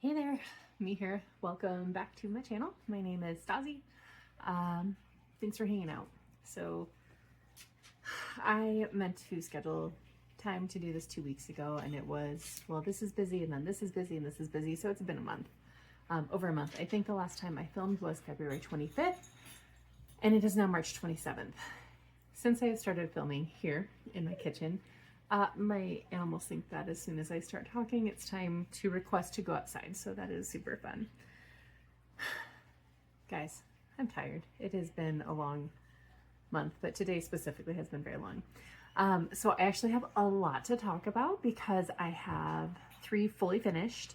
Hey there, me here. Welcome back to my channel. My name is Stasi. Thanks for hanging out. So I meant to schedule time to do this 2 weeks ago, and it was, well, this is busy, and then this is busy, and this is busy. So it's been a month, over a month. I think the last time I filmed was February 25th, and it is now March 27th. Since I have started filming here in my kitchen, my animals think that as soon as I start talking, it's time to request to go outside. So that is super fun. Guys, I'm tired. It has been a long month, but today specifically has been very long. So I actually have a lot to talk about because I have 3 fully finished.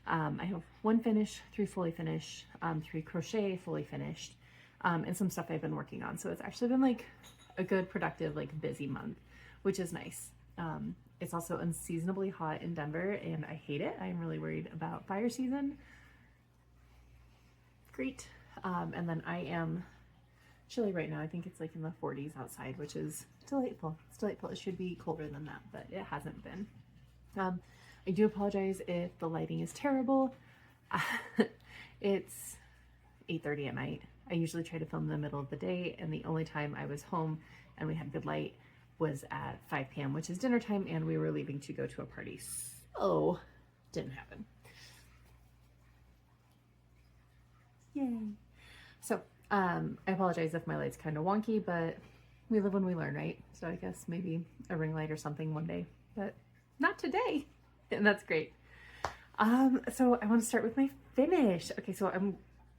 I have 1 finish, 3 fully finished, 3 crochet fully finished, and some stuff I've been working on. So it's actually been like a good, productive, like busy month, which is nice. It's also unseasonably hot in Denver and I hate it. I'm really worried about fire season. Great. And then I am chilly right now. I think it's like in the 40s outside, which is delightful. It's delightful. It should be colder than that, but it hasn't been. I do apologize if the lighting is terrible. It's 8:30 at night. I usually try to film in the middle of the day, and the only time I was home and we had good light was at 5 p.m., which is dinner time, and we were leaving to go to a party. So, didn't happen. Yay. So, I apologize if my light's kind of wonky, but we live when we learn, right? So I guess maybe a ring light or something one day, but not today. And that's great. So I want to start with my finish. Okay, so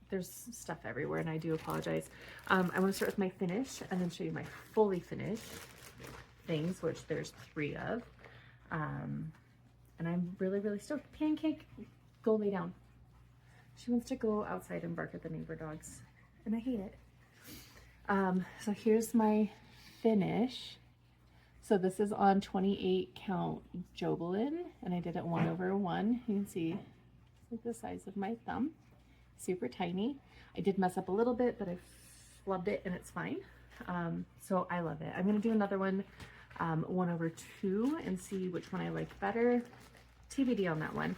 there's stuff everywhere and I do apologize. I want to start with my finish and then show you my fully finished things, which there's 3 of. And I'm really stoked. Pancake, go lay down. She wants to go outside and bark at the neighbor dogs, and I hate it. So here's my finish. So this is on 28 count Jobelin, and I did it 1/1. You can see it's like the size of my thumb, super tiny. I did mess up a little bit, but I flubbed it and it's fine. So I love it. I'm gonna do another one, 1/2, and see which one I like better. TBD on that one.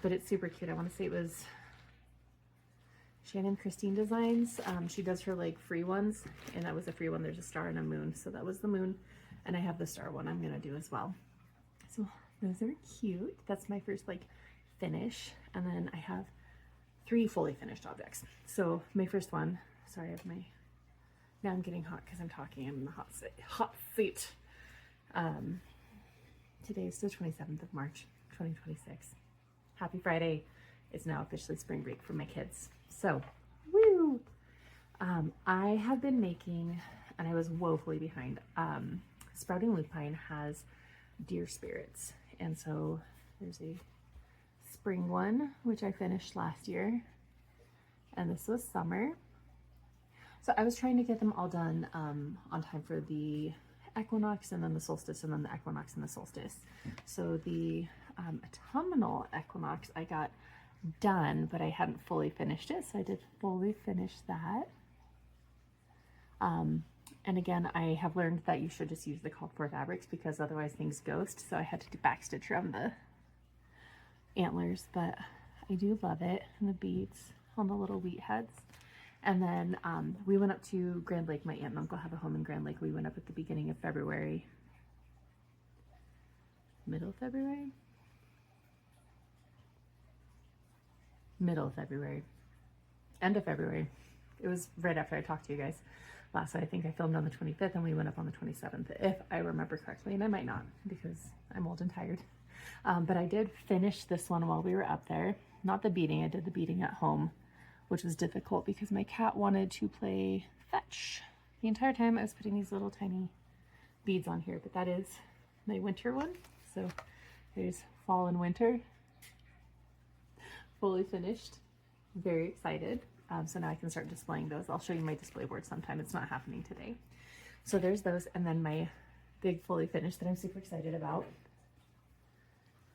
But it's super cute. I want to say it was Shannon Christine Designs. She does her like free ones, and that was a free one. There's a star and a moon, so that was the moon, and I have the star one I'm gonna do as well. So those are cute. That's my first like finish, and then I have 3 fully finished objects. So my first one, sorry, I have my, now I'm getting hot because I'm talking. I'm in the hot seat. Today is the 27th of March, 2026. Happy Friday. It's now officially spring break for my kids. So, woo! I have been making, and I was woefully behind, Sprouting Lupine has deer spirits. And so there's a spring one, which I finished last year. And this was summer. So I was trying to get them all done on time for the equinox and then the solstice and then the equinox and the solstice. So the autumnal equinox I got done, but I hadn't fully finished it, so I did fully finish that. And again, I have learned that you should just use the called for fabrics because otherwise things ghost, so I had to do backstitch around the antlers, but I do love it, and the beads on the little wheat heads. And then we went up to Grand Lake. My aunt and uncle have a home in Grand Lake. We went up at the beginning of February, middle of February, end of February. It was right after I talked to you guys last. I think I filmed on the 25th and we went up on the 27th, if I remember correctly, and I might not because I'm old and tired. But I did finish this one while we were up there. Not the beading, I did the beading at home, which was difficult because my cat wanted to play fetch the entire time I was putting these little tiny beads on here. But that is my winter one. So there's fall and winter. Fully finished. Very excited. So now I can start displaying those. I'll show you my display board sometime. It's not happening today. So there's those. And then my big fully finished that I'm super excited about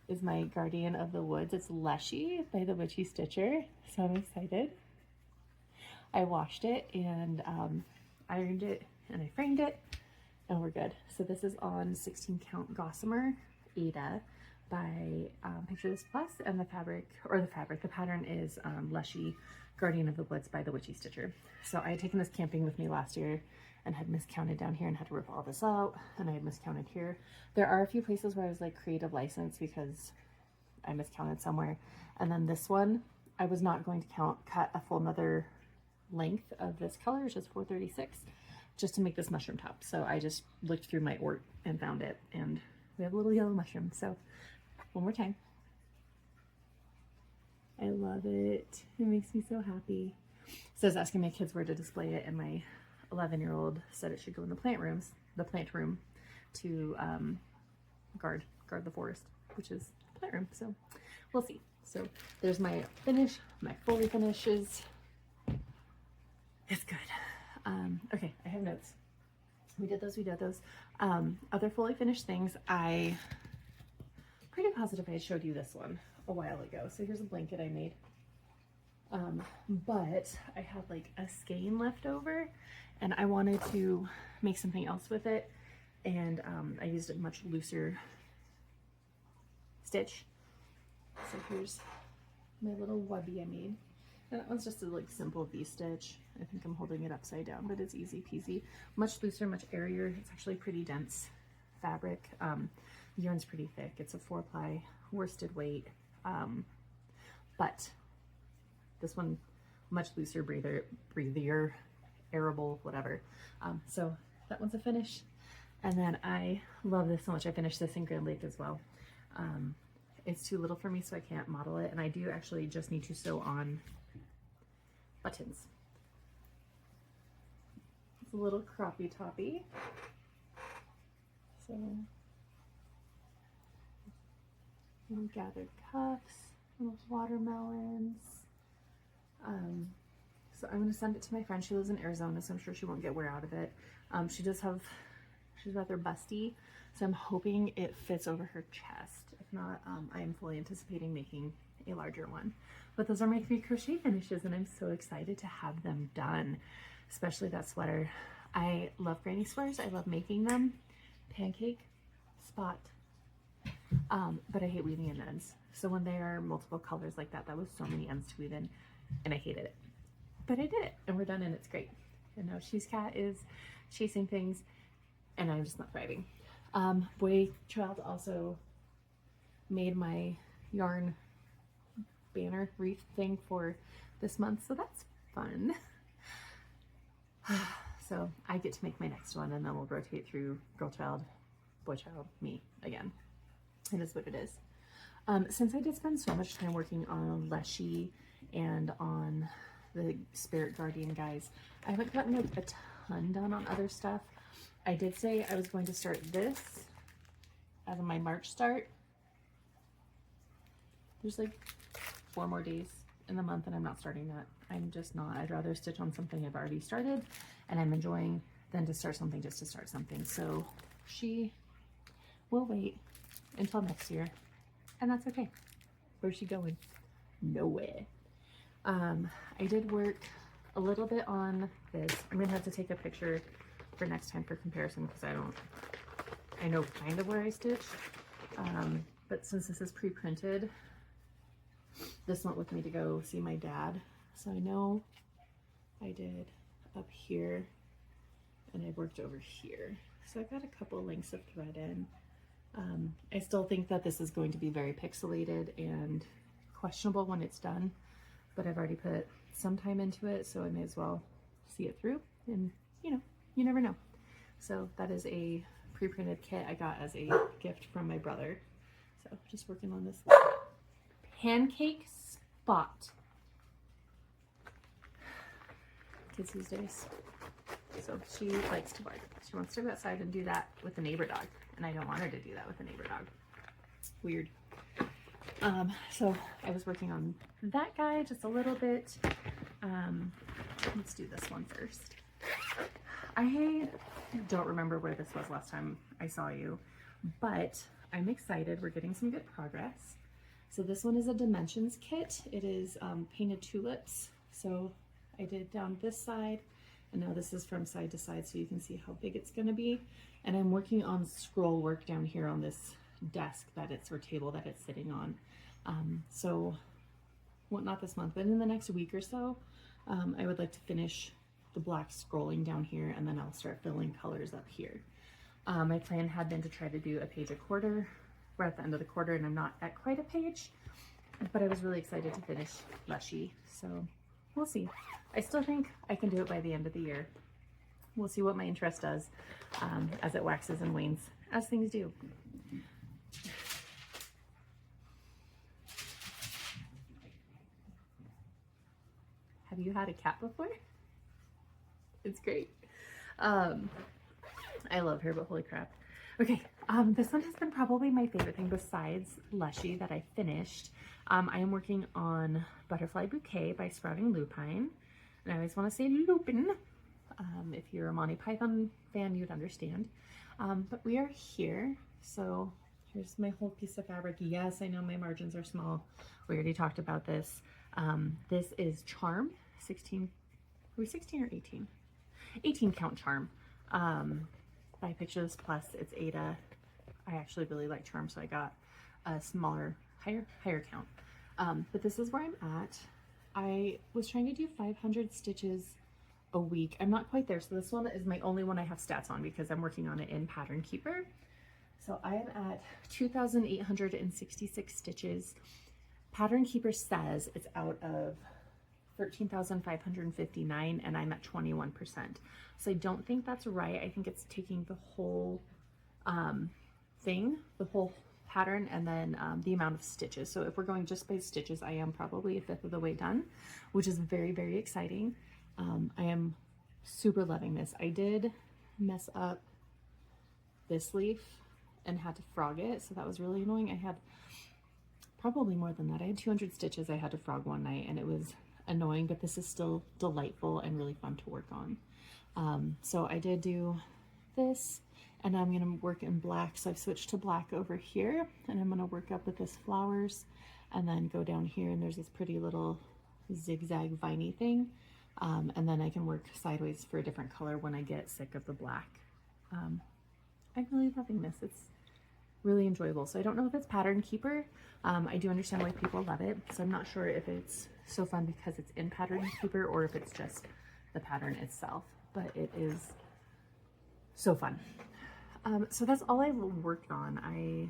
is my Guardian of the Woods. It's Leshy by the Witchy Stitcher. So I'm excited. I washed it and ironed it and I framed it and we're good. So this is on 16 count gossamer Ada by Picture This Plus, and the pattern is Leshy, Guardian of the Woods by the Witchy Stitcher. So I had taken this camping with me last year and had miscounted down here and had to rip all this out, and I had miscounted here. There are a few places where I was like creative license because I miscounted somewhere. And then this one, I was not going to cut a full another length of this color, which is 436, just to make this mushroom top. So I just looked through my Ort and found it, and we have a little yellow mushroom. So one more time. I love it. It makes me so happy. So I was asking my kids where to display it, and my 11-year-old said it should go in the plant room to guard the forest, which is the plant room. So we'll see. So there's my finish, my fully finishes. It's good. Okay, I have notes. We did those. Other fully finished things, I'm pretty positive I showed you this one a while ago. So here's a blanket I made. But I had like a skein left over, and I wanted to make something else with it. And I used a much looser stitch. So here's my little wubby I made. And that one's just a like simple V-stitch. I think I'm holding it upside down, but it's easy peasy. Much looser, much airier. It's actually pretty dense fabric. The yarn's pretty thick. It's a 4-ply worsted weight. But this one, much looser, breathier, airable, whatever. So that one's a finish. And then I love this so much. I finished this in Grand Lake as well. It's too little for me, so I can't model it. And I do actually just need to sew on buttons. It's a little croppy toppy. So little gathered cuffs, little watermelons. So I'm going to send it to my friend. She lives in Arizona, so I'm sure she won't get wear out of it. She's rather busty, so I'm hoping it fits over her chest. If not, I am fully anticipating making a larger one. But those are my 3 crochet finishes, and I'm so excited to have them done, especially that sweater. I love granny sweaters. I love making them. Pancake, spot. But I hate weaving in ends. So when they are multiple colors like that, that was so many ends to weave in, and I hated it. But I did it, and we're done, and it's great. And now She's Cat is chasing things, and I'm just not thriving. Boy Child also made my yarn banner wreath thing for this month, so that's fun. So I get to make my next one, and then we'll rotate through Girl Child, Boy Child, me again. It is what it is. Since I did spend so much time working on Leshy and on the Spirit Guardian guys, I haven't gotten like a ton done on other stuff. I did say I was going to start this as my March start. There's like 4 more days in the month, and I'm not starting that. I'm just not. I'd rather stitch on something I've already started and I'm enjoying than to start something just to start something. So she will wait until next year, and that's okay. Where's she going? Nowhere. I did work a little bit on this. I'm gonna have to take a picture for next time for comparison, because I know kind of where I stitched. But since this is pre-printed, this went with me to go see my dad. So I know I did up here, and I worked over here. So I got a couple lengths of thread in. I still think that this is going to be very pixelated and questionable when it's done, but I've already put some time into it, so I may as well see it through, and you know, you never know. So that is a pre-printed kit I got as a gift from my brother. So just working on this pancake spot. Kids these days. So she likes to bark. She wants to go outside and do that with the neighbor dog, and I don't want her to do that with the neighbor dog. Weird. So I was working on that guy just a little bit. Let's do this one first. I don't remember where this was last time I saw you, but I'm excited. We're getting some good progress. So this one is a dimensions kit. It is painted tulips. So I did down this side, and now this is from side to side, so you can see how big it's going to be. And I'm working on scroll work down here on this desk that it's, or table that it's sitting on. So, well, not this month, but in the next week or so, I would like to finish the black scrolling down here, and then I'll start filling colors up here. My plan had been to try to do a page a quarter. We're at the end of the quarter and I'm not at quite a page, but I was really excited to finish Leshy, so we'll see. I still think I can do it by the end of the year. We'll see what my interest does as it waxes and wanes, as things do. Have you had a cat before? It's great. I love her, but holy crap. Okay, this one has been probably my favorite thing besides Leshy that I finished. I am working on Butterfly Bouquet by Sprouting Lupine. And I always want to say lupin. If you're a Monty Python fan, you'd understand. But we are here. So here's my whole piece of fabric. Yes, I know my margins are small. We already talked about this. This is Charm, 16, are we 16 or 18? 18 count Charm. By Pictures Plus, it's Ada. I actually really like Charm, so I got a smaller, higher count. But this is where I'm at. I was trying to do 500 stitches a week. I'm not quite there, so this one is my only one I have stats on because I'm working on it in Pattern Keeper. So I am at 2,866 stitches. Pattern Keeper says it's out of 13,559 and I'm at 21%. So I don't think that's right. I think it's taking the whole thing, the whole pattern, and then the amount of stitches. So if we're going just by stitches, I am probably a fifth of the way done, which is very, very exciting. I am super loving this. I did mess up this leaf and had to frog it, so that was really annoying. I had probably more than that. I had 200 stitches I had to frog one night, and it was annoying, but this is still delightful and really fun to work on. So I did do this, and I'm going to work in black. So I've switched to black over here, and I'm going to work up with this flowers, and then go down here, and there's this pretty little zigzag viney thing. And then I can work sideways for a different color when I get sick of the black. I'm really loving this. It's really enjoyable. So I don't know if it's Pattern Keeper. I do understand why people love it. So I'm not sure if it's so fun because it's in Pattern Keeper or if it's just the pattern itself, but it is so fun. So that's all I worked on. I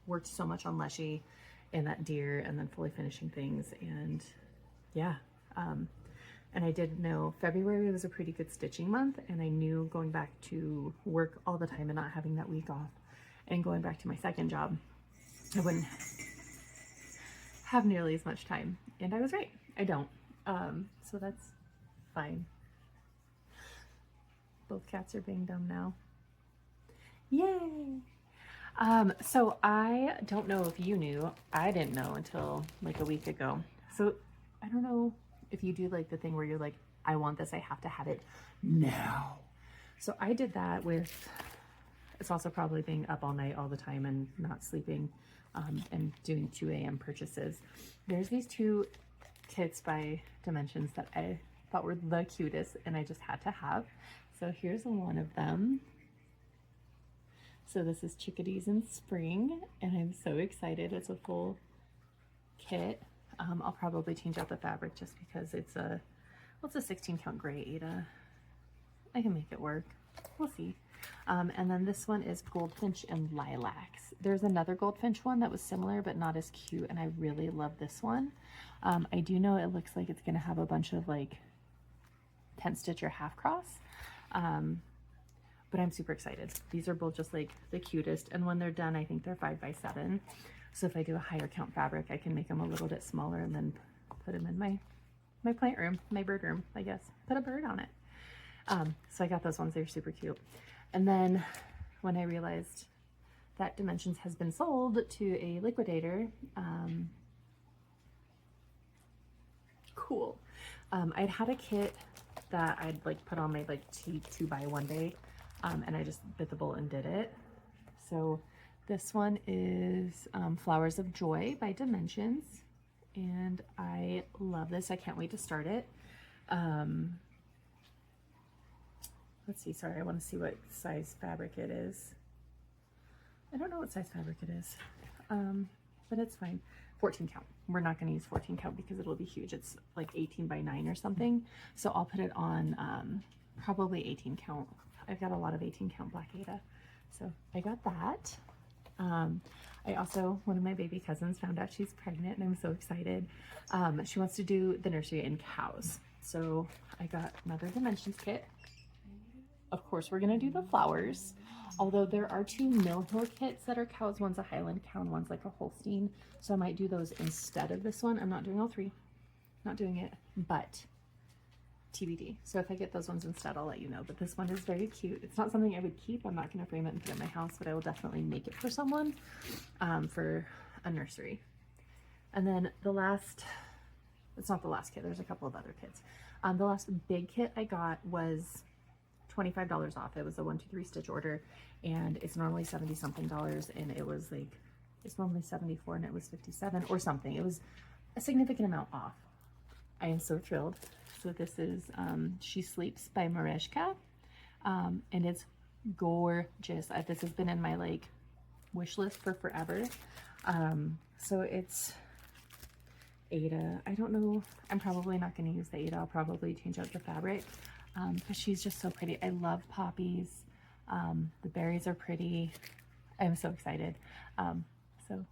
worked so much on Leshy and that deer and then fully finishing things, and yeah. And I did know February was a pretty good stitching month, and I knew going back to work all the time and not having that week off and going back to my second job, I wouldn't have nearly as much time. And I was right, I don't. So that's fine. Both cats are being dumb now. Yay! So I don't know if you knew, I didn't know until like a week ago. So I don't know if you do like the thing where you're like, I want this, I have to have it now. So I did that with, it's also probably being up all night all the time and not sleeping, and doing 2 a.m. purchases. There's these two kits by Dimensions that I thought were the cutest and I just had to have. So here's one of them. So this is Chickadees in Spring, and I'm so excited. It's a full kit. I'll probably change out the fabric just because it's a, well, it's a 16 count gray Ada. I can make it work. We'll see. And then this one is Goldfinch and Lilacs. There's another Goldfinch one that was similar but not as cute, and I really love this one. I do know it looks like it's going to have a bunch of like 10 stitch or half cross, but I'm super excited. These are both just like the cutest, and when they're done, I think they're 5x7. So if I do a higher count fabric, I can make them a little bit smaller and then put them in my plant room, my bird room, I guess. Put a bird on it. So I got those ones. They're super cute. And then when I realized that Dimensions has been sold to a liquidator, cool. I'd had a kit that I'd like put on my like 2x one day, and I just bit the bullet and did it. So this one is Flowers of Joy by Dimensions, and I love this. I can't wait to start it. Let's see, sorry, I want to see what size fabric it is. I don't know what size fabric it is, but it's fine. 14 count. We're not going to use 14 count because it'll be huge. It's like 18 by 9 or something. So I'll put it on probably 18 count. I've got a lot of 18 count black Aida. So I got that. I also, one of my baby cousins found out she's pregnant, and I'm so excited. She wants to do the nursery in cows. So I got another dimensions kit. Of course, we're going to do the flowers. Although there are 2 Mill Hill kits that are cows. One's a Highland cow and one's like a Holstein. So I might do those instead of this one. I'm not doing all 3. Not doing it, but TBD. So if I get those ones instead, I'll let you know. But this one is very cute. It's not something I would keep. I'm not going to frame it and put it in my house, but I will definitely make it for someone for a nursery. And then the last, it's not the last kit. There's a couple of other kits. The last big kit I got was $25 off. It was a 1, 2, 3 stitch order, and it's normally $70 something, and it was like, it's normally 74 and it was 57 or something. It was a significant amount off. I am so thrilled. So this is She Sleeps by Mareshka, and it's gorgeous. This has been in my like wish list for forever. So it's Aida. I don't know, I'm probably not going to use the Aida. I'll probably change out the fabric, but she's just so pretty. I love poppies. The berries are pretty. I'm so excited. So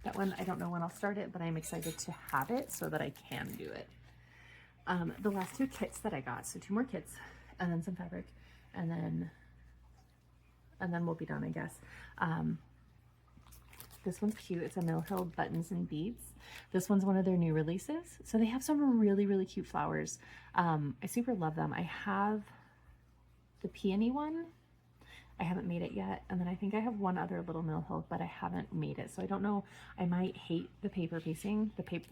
that one, I don't know when I'll start it, but I'm excited to have it so that I can do it. The last 2 kits that I got, so 2 more kits and then some fabric, and then we'll be done, I guess. This one's cute. It's a Mill Hill buttons and beads. This one's one of their new releases. So they have some really, really cute flowers. I super love them. I have the peony one. I haven't made it yet. And then I think I have one other little Mill Hill, but I haven't made it. So I don't know. I might hate the paper piecing, the paper,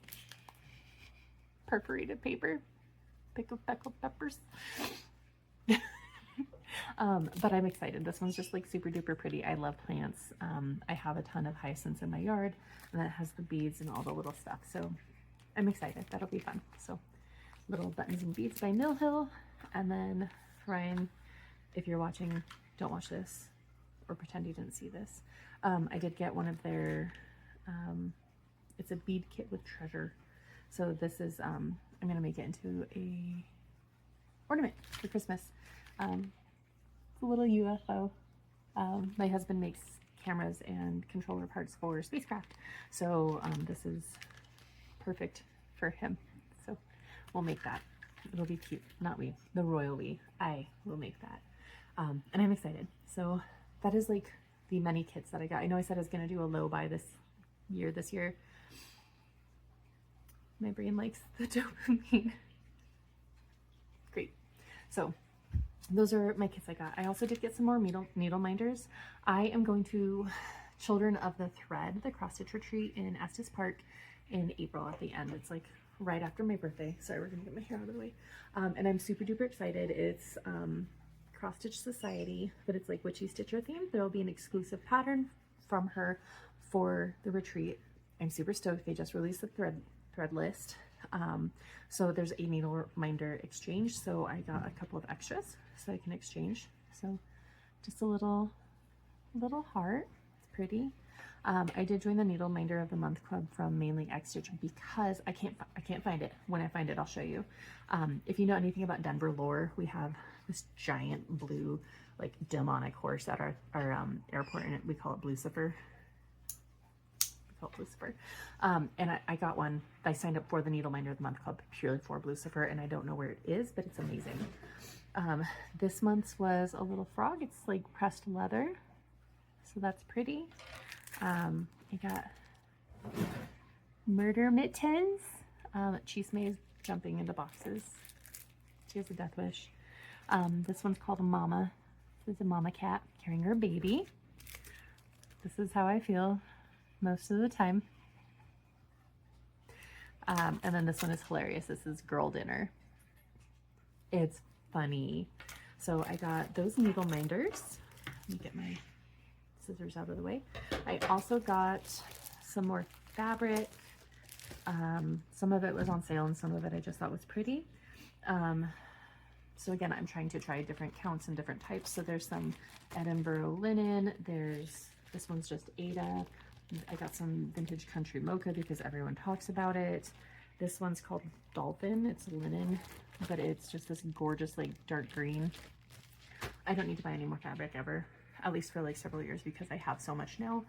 perforated paper, pickled peppers. But I'm excited. This one's just like super duper pretty. I love plants. I have a ton of hyacinths in my yard, and that has the beads and all the little stuff. So I'm excited. That'll be fun. So little buttons and beads by Mill Hill. And then Ryan, if you're watching, don't watch this or pretend you didn't see this. I did get one of their, it's a bead kit with treasure. So this is, I'm going to make it into a ornament for Christmas. It's a little UFO. My husband makes cameras and controller parts for spacecraft. So this is perfect for him. So we'll make that. It'll be cute. Not we, the royal we. I will make that. And I'm excited. So that is like the many kits that I got. I know I said I was going to do a low buy this year. My brain likes the dopamine. Great. So those are my kits I got. I also did get some more needle minders. I am going to Children of the Thread, the cross stitch retreat in Estes Park in April at the end. It's like right after my birthday. Sorry, we're gonna get my hair out of the way. And I'm super duper excited. It's Cross Stitch Society, but it's like witchy stitcher themed. There will be an exclusive pattern from her for the retreat. I'm super stoked. They just released the thread list. So there's a needle minder exchange. So I got a couple of extras so I can exchange. So just a little heart. It's pretty. I did join the Needle Minder of the Month Club from Mainly X Stitch because I can't find it. When I find it, I'll show you. If you know anything about Denver lore, we have this giant blue, like demonic horse at our airport, and we call it Lucifer. And I got one. I signed up for the Needle Minder of the Month Club purely for Lucifer, and I don't know where it is, but it's amazing. This month's was a little frog. It's like pressed leather, so that's pretty. I got murder mittens. Chisme is jumping into boxes. She has a death wish. This one's called Mama. This is a mama cat carrying her baby. This is how I feel most of the time. And then this one is hilarious. This is Girl Dinner. It's funny. So I got those needle minders. Let me get my scissors out of the way. I also got some more fabric. Some of it was on sale and some of it I just thought was pretty. So again, I'm trying to try different counts and different types. So there's some Edinburgh linen. There's This one's just Ada. I got some vintage country mocha because everyone talks about it. This one's called Dolphin. It's linen, but it's just this gorgeous like dark green. I don't need to buy any more fabric ever, at least for like several years, because I have so much now.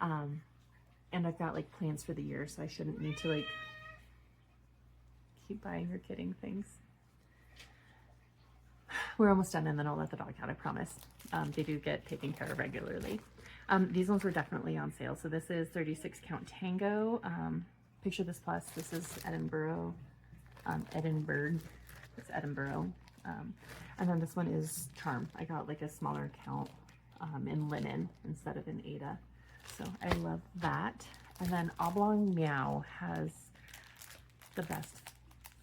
And I've got like plans for the year, so I shouldn't need to like keep buying or kidding things. We're almost done and then I'll let the dog out, I promise. They do get taken care of regularly. These ones were definitely on sale. So this is 36 count Tango. Picture this plus. This is Edinburgh. It's Edinburgh. And then this one is Charm. I got like a smaller count in linen instead of in Ada. So I love that. And then Oblong Meow has the best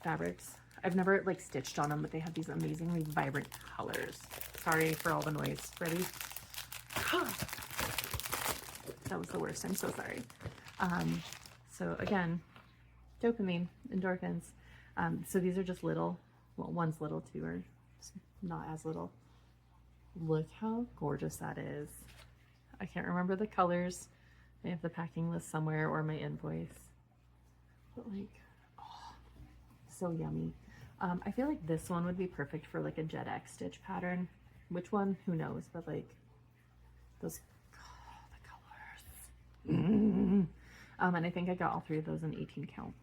fabrics. I've never like stitched on them, but they have these amazingly vibrant colors. Sorry for all the noise. Ready? That was the worst. I'm so sorry. So again, dopamine, endorphins. So these are just little. Well, one's little, two are not as little. Look how gorgeous that is. I can't remember the colors. I have the packing list somewhere or my invoice. But like, oh, so yummy. I feel like this one would be perfect for like a Jet X stitch pattern. Which one? Who knows? But like those, oh, the colors. And I think I got all three of those in 18 count.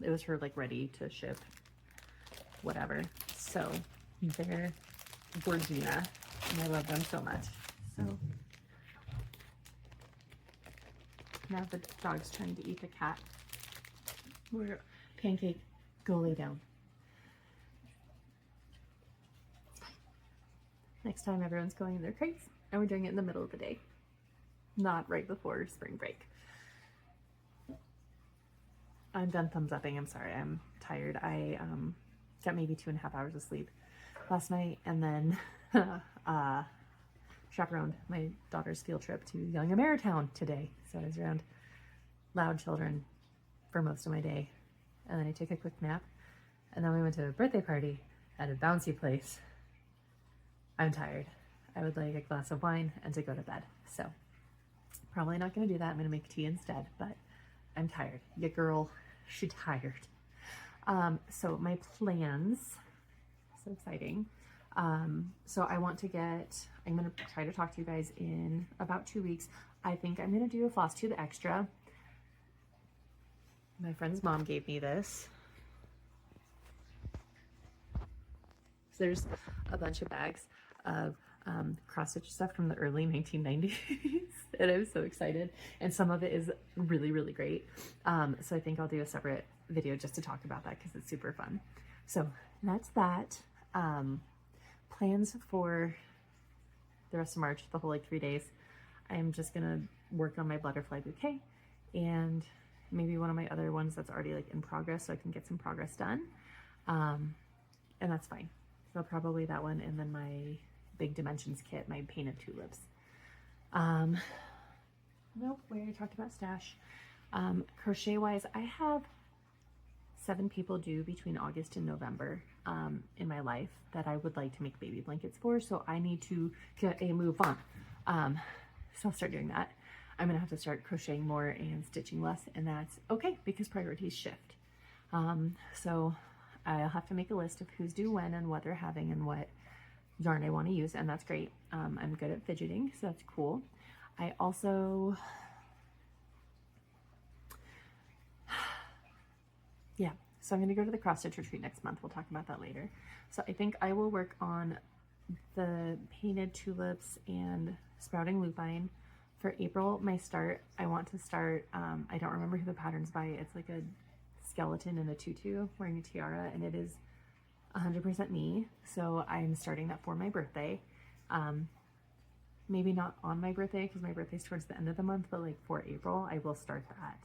It was for like ready to ship, whatever. So they're Gorgina, and I love them so much. So now the dog's trying to eat the cat. We're Pancake, go lay down. Next time everyone's going in their crates, and we're doing it in the middle of the day, not right before spring break. I'm done thumbs upping. I'm sorry, I'm tired. I got maybe 2.5 hours of sleep last night, and then chaperoned my daughter's field trip to Young Ameritown today. So I was around loud children for most of my day, and then I took a quick nap, and then we went to a birthday party at a bouncy place. I'm tired. I would like a glass of wine and to go to bed. So probably not going to do that. I'm going to make tea instead, but I'm tired. Your girl, she tired. So my plans, so exciting. So I want to get, I'm going to try to talk to you guys in about 2 weeks. I think I'm going to do a Flosstube extra. My friend's mom gave me this. So there's a bunch of bags of cross-stitch stuff from the early 1990s, and I'm so excited. And some of it is really, really great. So I think I'll do a separate video just to talk about that because it's super fun. So that's that. Plans for the rest of March, the whole like 3 days. I'm just gonna work on my butterfly bouquet and maybe one of my other ones that's already like in progress, so I can get some progress done. And that's fine. So probably that one, and then my big dimensions kit, my painted tulips. Nope, we already talked about stash. Crochet wise, I have 7 people due between August and November in my life that I would like to make baby blankets for, so I need to get a move on. So I'll start doing that. I'm gonna have to start crocheting more and stitching less, and that's okay because priorities shift. So I'll have to make a list of who's due when and what they're having and what yarn I want to use, and that's great. I'm good at fidgeting, so that's cool. I also, yeah, so I'm going to go to the cross stitch retreat next month. We'll talk about that later. So I think I will work on the painted tulips and sprouting lupine. For April, my start, I want to start, I don't remember who the pattern's by. It's like a skeleton in a tutu wearing a tiara, and it is 100% me. So I'm starting that for my birthday. Maybe not on my birthday because my birthday's towards the end of the month, but like for April, I will start that.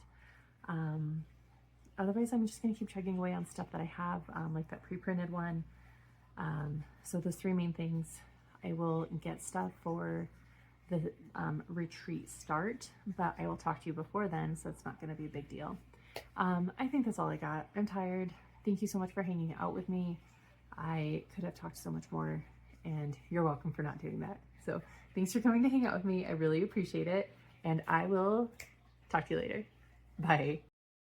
Otherwise, I'm just going to keep chugging away on stuff that I have, like that pre-printed one. So those 3 main things. I will get stuff for the retreat start, but I will talk to you before then, so it's not going to be a big deal. I think that's all I got. I'm tired. Thank you so much for hanging out with me. I could have talked so much more, and you're welcome for not doing that. So thanks for coming to hang out with me. I really appreciate it. And I will talk to you later. Bye.